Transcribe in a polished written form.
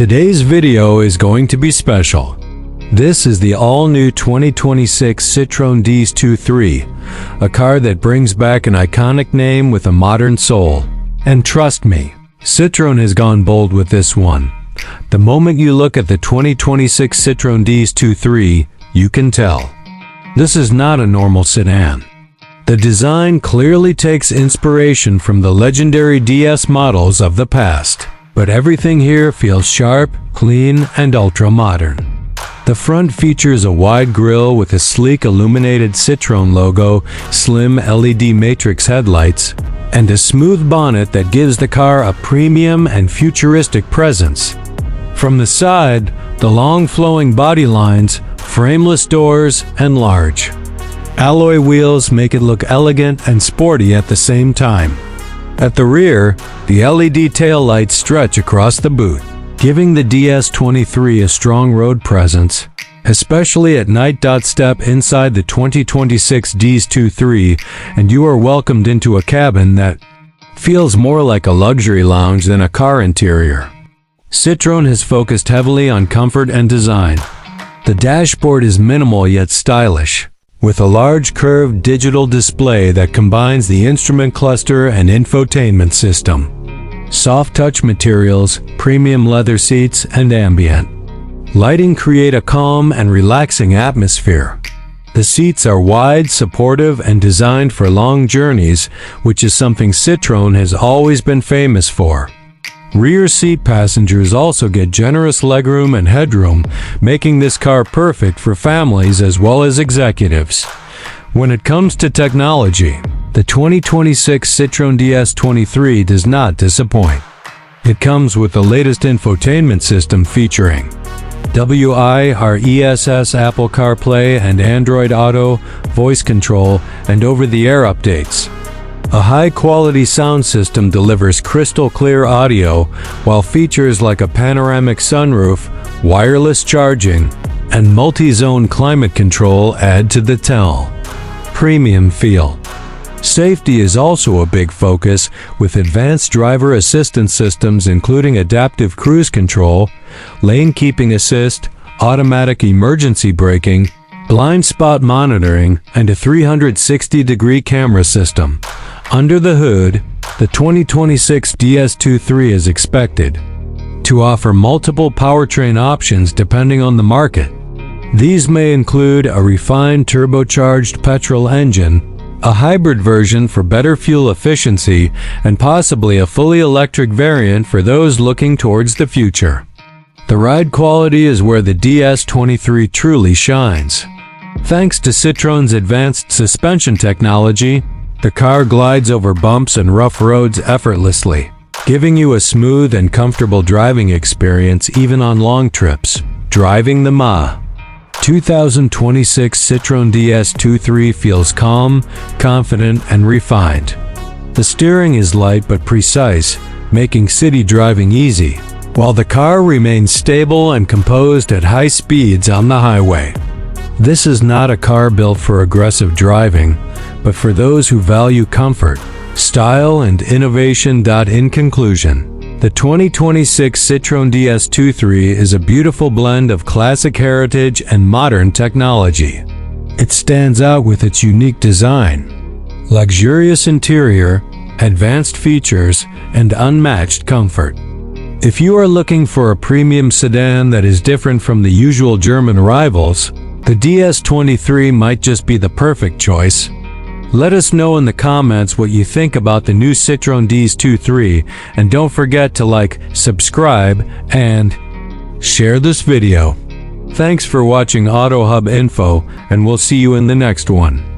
Today's video is going to be special. This is the all-new 2026 Citroën DS 2.3, a car that brings back an iconic name with a modern soul. And trust me, Citroën has gone bold with this one. The moment you look at the 2026 Citroën DS 2.3, you can tell. This is not a normal sedan. The design clearly takes inspiration from the legendary DS models of the past, but everything here feels sharp, clean, and ultra-modern. The front features a wide grille with a sleek illuminated Citroën logo, slim LED matrix headlights, and a smooth bonnet that gives the car a premium and futuristic presence. From the side, the long flowing body lines, frameless doors, and large alloy wheels make it look elegant and sporty at the same time. At the rear, the LED taillights stretch across the boot, giving the DS23 a strong road presence, especially at night. Step inside the 2026 DS 2.3 and you are welcomed into a cabin that feels more like a luxury lounge than a car interior. Citroën has focused heavily on comfort and design. The dashboard is minimal yet stylish, with a large curved digital display that combines the instrument cluster and infotainment system. Soft touch materials, premium leather seats, and ambient lighting create a calm and relaxing atmosphere. The seats are wide, supportive, and designed for long journeys, which is something Citroën has always been famous for. Rear seat passengers also get generous legroom and headroom, making this car perfect for families as well as executives. When it comes to technology, the 2026 Citroën DS 23 does not disappoint. It comes with the latest infotainment system featuring WiRESS, Apple CarPlay and Android Auto, voice control, and over-the-air updates. A high-quality sound system delivers crystal-clear audio, while features like a panoramic sunroof, wireless charging, and multi-zone climate control add to the premium feel. Safety is also a big focus, with advanced driver assistance systems including adaptive cruise control, lane keeping assist, automatic emergency braking, blind spot monitoring, and a 360-degree camera system. Under the hood, the 2026 DS 2.3 is expected to offer multiple powertrain options depending on the market. These may include a refined turbocharged petrol engine, a hybrid version for better fuel efficiency, and possibly a fully electric variant for those looking towards the future. The ride quality is where the DS23 truly shines. Thanks to Citroën's advanced suspension technology, the car glides over bumps and rough roads effortlessly, giving you a smooth and comfortable driving experience even on long trips. Driving the 2026 Citroën DS 2.3 feels calm, confident, and refined. The steering is light but precise, making city driving easy, while the car remains stable and composed at high speeds on the highway. This is not a car built for aggressive driving, but for those who value comfort, style, and innovation. In conclusion, the 2026 Citroën DS 2.3 is a beautiful blend of classic heritage and modern technology. It stands out with its unique design, luxurious interior, advanced features, and unmatched comfort. If you are looking for a premium sedan that is different from the usual German rivals, the DS 23 might just be the perfect choice. Let us know in the comments what you think about the new Citroën DS 2.3, and don't forget to like, subscribe, and share this video. Thanks for watching AutoHub Info, and we'll see you in the next one.